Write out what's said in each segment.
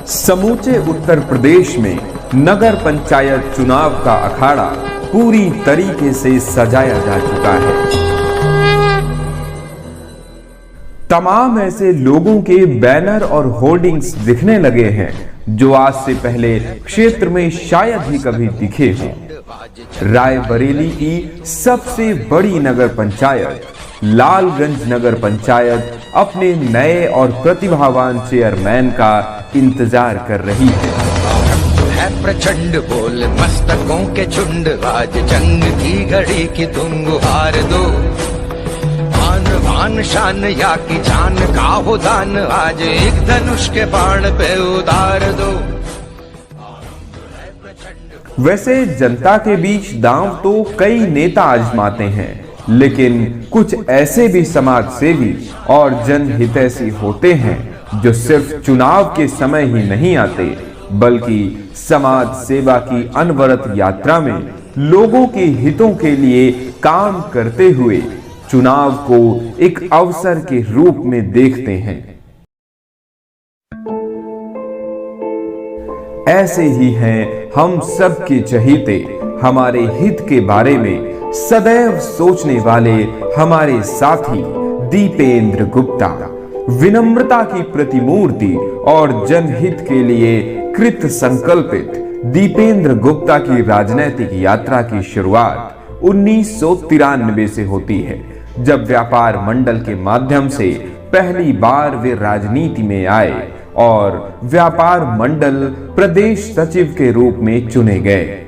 समूचे उत्तर प्रदेश में नगर पंचायत चुनाव का अखाड़ा पूरी तरीके से सजाया जा चुका है। तमाम ऐसे लोगों के बैनर और होर्डिंग्स दिखने लगे हैं जो आज से पहले क्षेत्र में शायद ही कभी दिखे हों। रायबरेली की सबसे बड़ी नगर पंचायत लालगंज नगर पंचायत अपने नए और प्रतिभावान चेयरमैन का इंतजार कर रही है। प्रचंड बोल मस्तकों के झुंड, आज जंग की घड़ी की तुम गुहार दो। आन बान शान या की जान का हो दान, आज एक धनुष के बाण पे उतार दो। वैसे जनता के बीच दांव तो कई नेता आजमाते हैं, लेकिन कुछ ऐसे भी समाज सेवी और जनहितैषी होते हैं जो सिर्फ चुनाव के समय ही नहीं आते, बल्कि समाज सेवा की अनवरत यात्रा में लोगों के हितों के लिए काम करते हुए चुनाव को एक अवसर के रूप में देखते हैं। ऐसे ही हैं हम सबके चहेते, हमारे हित के बारे में सदैव सोचने वाले हमारे साथी दीपेंद्र गुप्ता। विनम्रता की प्रतिमूर्ति और जनहित के लिए कृत संकल्पित दीपेंद्र गुप्ता की राजनीतिक यात्रा की शुरुआत 1993 से होती है, जब व्यापार मंडल के माध्यम से पहली बार वे राजनीति में आए और व्यापार मंडल प्रदेश सचिव के रूप में चुने गए।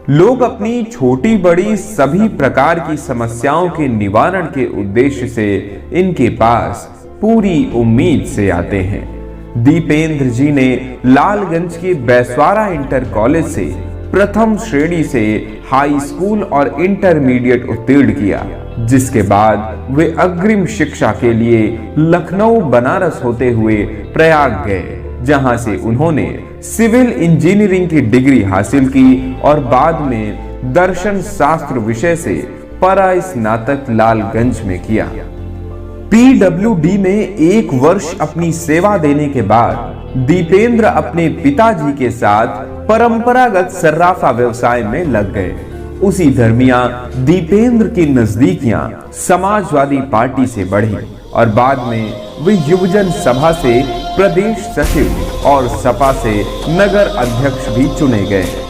लोग अपनी छोटी बड़ी सभी प्रकार की समस्याओं के निवारण के उद्देश्य से इनके पास पूरी उम्मीद से आते हैं। दीपेंद्र जी ने लालगंज के बैसवारा इंटर कॉलेज से प्रथम श्रेणी से हाई स्कूल और इंटरमीडिएट उत्तीर्ण किया, जिसके बाद वे अग्रिम शिक्षा के लिए लखनऊ बनारस होते हुए प्रयाग गए, जहां से उन्होंने सिविल इंजीनियरिंग की डिग्री हासिल की और बाद में दर्शन शास्त्र विषय से परास्नातक लालगंज में किया। पीडब्ल्यूडी में 1 वर्ष अपनी सेवा देने के बाद दीपेंद्र अपने पिताजी के साथ परंपरागत सर्राफा व्यवसाय में लग गए। उसी दरमियान दीपेंद्र की नजदीकियां समाजवादी पार्टी से बढ़ी और बाद में वे युवजन सभा से प्रदेश सचिव और सपा से नगर अध्यक्ष भी चुने गए।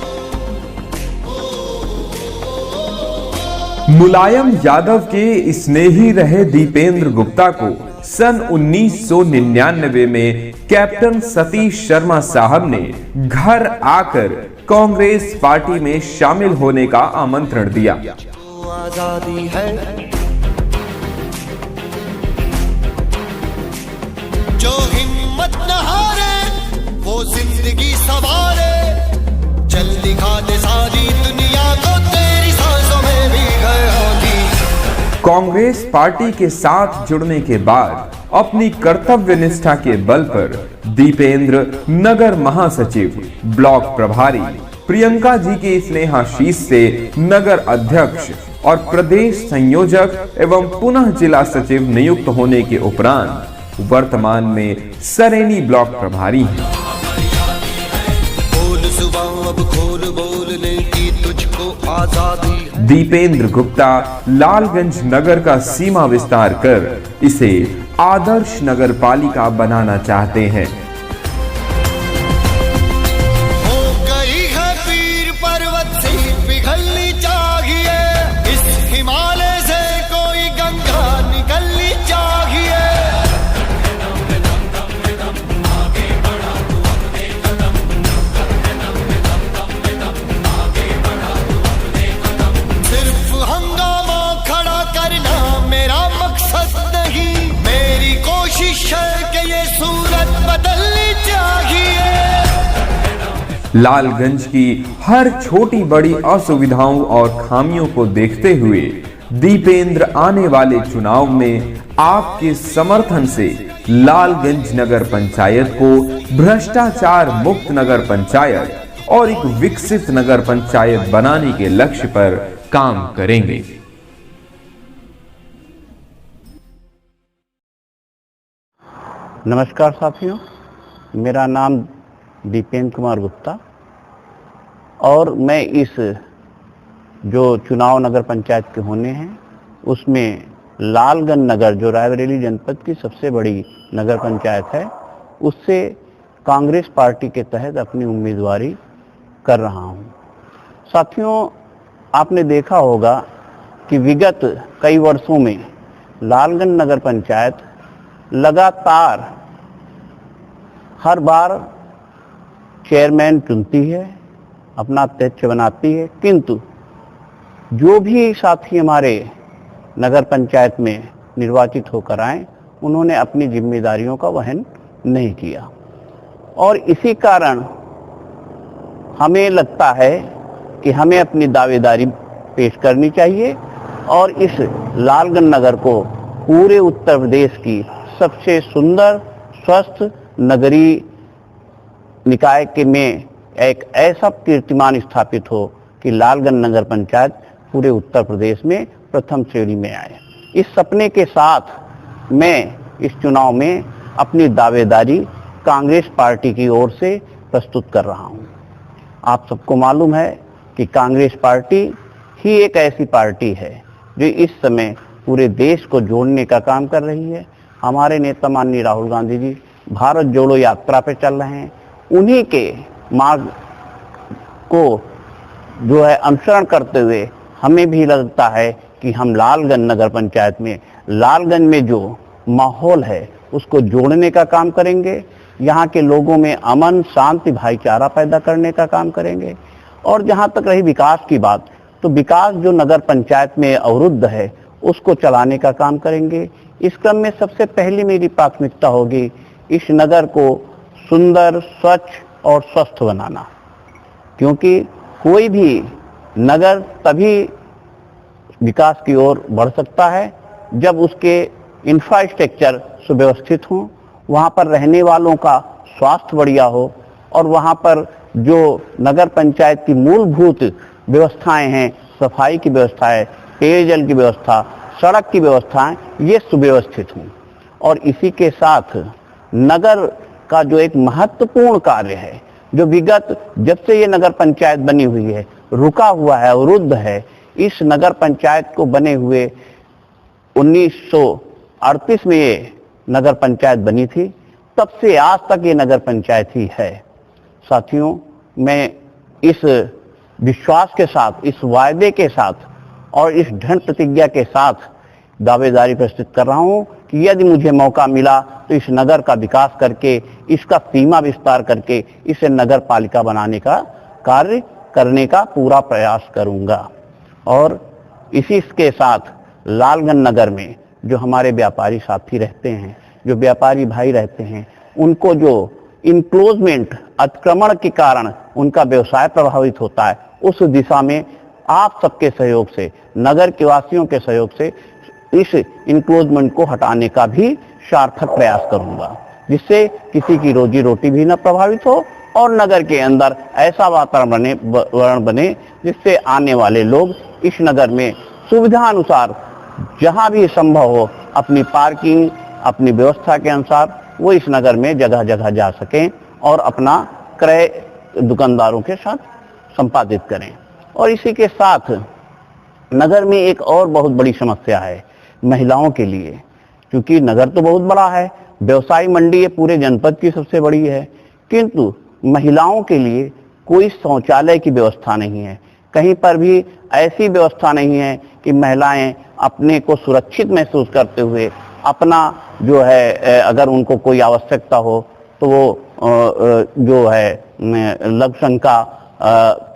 मुलायम यादव के स्नेही रहे दीपेंद्र गुप्ता को सन 1999 में कैप्टन सतीश शर्मा साहब ने घर आकर कांग्रेस पार्टी में शामिल होने का आमंत्रण दिया। आजादी है जो हिम्मत न हारे वो जिंदगी सवारे, चल दिखा दे सारी दुनिया को तेरी सांसों में भी घर होगी। कांग्रेस पार्टी के साथ जुड़ने के बाद अपनी कर्तव्य निष्ठा के बल पर दीपेंद्र नगर महासचिव, ब्लॉक प्रभारी, प्रियंका जी के स्नेहाशीष से नगर अध्यक्ष और प्रदेश संयोजक एवं पुनः जिला सचिव नियुक्त होने के उपरांत वर्तमान में सरेनी ब्लॉक प्रभारी हैं। बोल जुबान अब खोल बोलने की तुझको आजादी। दीपेंद्र गुप्ता लालगंज नगर का सीमा विस्तार कर इसे आदर्श नगर पालिका बनाना चाहते हैं। हो गई है पीर पर्वत से पिघलनी चाहिए, इस हिमालय से कोई गंगा निकलनी चाहिए। सिर्फ हंगामा खड़ा करना मेरा मकसद नहीं, मेरी कोशिश है कि ये सूरत बदलनी चाहिए। लालगंज की हर छोटी बड़ी असुविधाओं और खामियों को देखते हुए दीपेंद्र आने वाले चुनाव में आपके समर्थन से लालगंज नगर पंचायत को भ्रष्टाचार मुक्त नगर पंचायत और एक विकसित नगर पंचायत बनाने के लक्ष्य पर काम करेंगे। नमस्कार साथियों, मेरा नाम दीपेंद्र कुमार गुप्ता और मैं इस जो चुनाव नगर पंचायत के होने हैं उसमें लालगंज नगर जो रायबरेली जनपद की सबसे बड़ी नगर पंचायत है उससे कांग्रेस पार्टी के तहत अपनी उम्मीदवारी कर रहा हूं। साथियों, आपने देखा होगा कि विगत कई वर्षों में लालगंज नगर पंचायत लगातार हर बार चेयरमैन चुनती है, अपना अध्यक्ष बनाती है, किंतु जो भी साथी हमारे नगर पंचायत में निर्वाचित होकर आए उन्होंने अपनी जिम्मेदारियों का वहन नहीं किया और इसी कारण हमें लगता है कि हमें अपनी दावेदारी पेश करनी चाहिए और इस लालगंज नगर को पूरे उत्तर प्रदेश की सबसे सुंदर स्वस्थ नगरीय निकाय के में एक ऐसा कीर्तिमान स्थापित हो कि लालगंज नगर पंचायत पूरे उत्तर प्रदेश में प्रथम श्रेणी में आए। इस सपने के साथ मैं इस चुनाव में अपनी दावेदारी कांग्रेस पार्टी की ओर से प्रस्तुत कर रहा हूं। आप सबको मालूम है कि कांग्रेस पार्टी ही एक ऐसी पार्टी है जो इस समय पूरे देश को जोड़ने का काम कर रही है। हमारे नेता माननीय राहुल गांधी जी भारत जोड़ो यात्रा पे चल रहे हैं, उन्हीं के मार्ग को जो है अनुसरण करते हुए हमें भी लगता है कि हम लालगंज नगर पंचायत में लालगंज में जो माहौल है उसको जोड़ने का काम करेंगे, यहाँ के लोगों में अमन शांति भाईचारा पैदा करने का काम करेंगे। और जहाँ तक रही विकास की बात, तो विकास जो नगर पंचायत में अवरुद्ध है उसको चलाने का काम करेंगे। इस क्रम में सबसे पहली मेरी प्राथमिकता होगी इस नगर को सुंदर, स्वच्छ और स्वस्थ बनाना, क्योंकि कोई भी नगर तभी विकास की ओर बढ़ सकता है जब उसके इंफ्रास्ट्रक्चर सुव्यवस्थित हों, वहाँ पर रहने वालों का स्वास्थ्य बढ़िया हो और वहाँ पर जो नगर पंचायत की मूलभूत व्यवस्थाएं हैं, सफाई की व्यवस्था है, पेयजल की व्यवस्था, सड़क की व्यवस्थाएं, ये सुव्यवस्थित हों। और इसी के साथ नगर का जो एक महत्वपूर्ण कार्य है जो विगत जब से ये नगर पंचायत बनी हुई है रुका हुआ है, अवरुद्ध है, इस नगर पंचायत को बने हुए 1938 में ये नगर पंचायत बनी थी, तब से आज तक ये नगर पंचायत ही है। साथियों, मैं इस विश्वास के साथ, इस वायदे के साथ और इस दृढ़ प्रतिज्ञा के साथ दावेदारी प्रस्तुत कर रहा हूं कि यदि मुझे मौका मिला तो इस नगर का विकास करके, इसका सीमा विस्तार करके इसे नगर पालिका बनाने का कार्य करने का पूरा प्रयास करूंगा। और इसी के साथ लालगंज नगर में जो हमारे व्यापारी साथी रहते हैं, जो व्यापारी भाई रहते हैं, उनको जो इनक्लोजमेंट अतिक्रमण के कारण उनका व्यवसाय प्रभावित होता है, उस दिशा में आप सबके सहयोग से, नगर के वासियों के सहयोग से इस इनक्लोजमेंट को हटाने का भी सार्थक प्रयास करूंगा, जिससे किसी की रोजी रोटी भी न प्रभावित हो और नगर के अंदर ऐसा वातावरण बने जिससे आने वाले लोग इस नगर में सुविधा अनुसार जहां भी संभव हो अपनी पार्किंग, अपनी व्यवस्था के अनुसार वो इस नगर में जगह जगह जा सकें और अपना क्रय दुकानदारों के साथ संपादित करें। और इसी के साथ नगर में एक और बहुत बड़ी समस्या है महिलाओं के लिए, क्योंकि नगर तो बहुत बड़ा है, व्यवसायी मंडी ये पूरे जनपद की सबसे बड़ी है, किंतु महिलाओं के लिए कोई शौचालय की व्यवस्था नहीं है। कहीं पर भी ऐसी व्यवस्था नहीं है कि महिलाएं अपने को सुरक्षित महसूस करते हुए अपना जो है अगर उनको कोई आवश्यकता हो तो वो जो है लघु शंका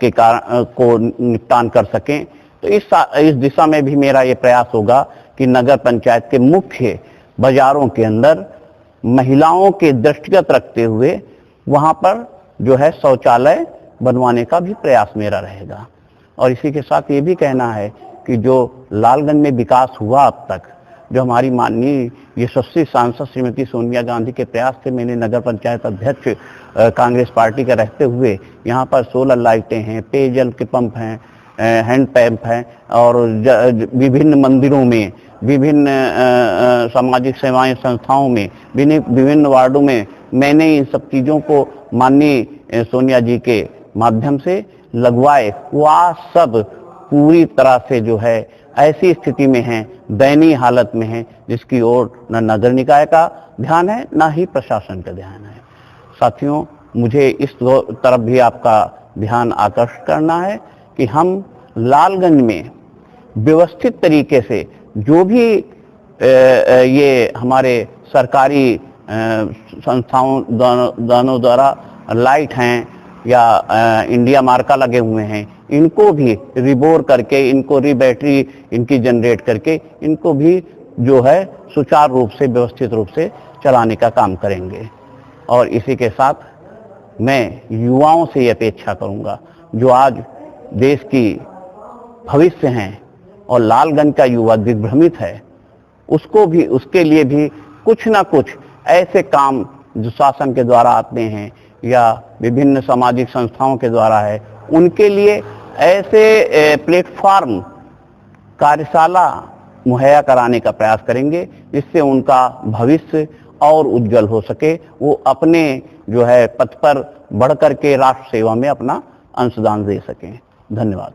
के कारण को निपटान कर सकें। तो इस दिशा में भी मेरा ये प्रयास होगा कि नगर पंचायत के मुख्य बाजारों के अंदर महिलाओं के दृष्टिगत रखते हुए वहाँ पर जो है शौचालय बनवाने का भी प्रयास मेरा रहेगा। और इसी के साथ ये भी कहना है कि जो लालगंज में विकास हुआ अब तक, जो हमारी माननीय यशस्वी सांसद श्रीमती सोनिया गांधी के प्रयास से मैंने नगर पंचायत अध्यक्ष कांग्रेस पार्टी का रहते हुए यहाँ पर सोलर लाइटें हैं, पेयजल के पंप हैं, हैंड पंप हैं और विभिन्न मंदिरों में, विभिन्न सामाजिक सेवाएं संस्थाओं में, विभिन्न वार्डों में मैंने इन सब चीज़ों को माननीय सोनिया जी के माध्यम से लगवाए, वो आज सब पूरी तरह से जो है ऐसी स्थिति में हैं, दयनीय हालत में हैं, जिसकी ओर न नगर निकाय का ध्यान है, न ही प्रशासन का ध्यान है। साथियों, मुझे इस तरफ भी आपका ध्यान आकर्षित करना है कि हम लालगंज में व्यवस्थित तरीके से जो भी ये हमारे सरकारी संस्थाओं दोनों द्वारा लाइट हैं या इंडिया मार्का लगे हुए हैं, इनको भी रिबोर करके, इनको बैटरी इनकी जनरेट करके, इनको भी जो है सुचारू रूप से, व्यवस्थित रूप से चलाने का काम करेंगे। और इसी के साथ मैं युवाओं से ये अपेक्षा करूंगा, जो आज देश की भविष्य हैं और लालगंज का युवा दिग्भ्रमित है, उसको भी, उसके लिए भी कुछ ना कुछ ऐसे काम जो शासन के द्वारा आते हैं या विभिन्न सामाजिक संस्थाओं के द्वारा है, उनके लिए ऐसे प्लेटफॉर्म, कार्यशाला मुहैया कराने का प्रयास करेंगे, जिससे उनका भविष्य और उज्जवल हो सके, वो अपने जो है पथ पर बढ़ करके राष्ट्र सेवा में अपना अंशदान दे सकें। धन्यवाद।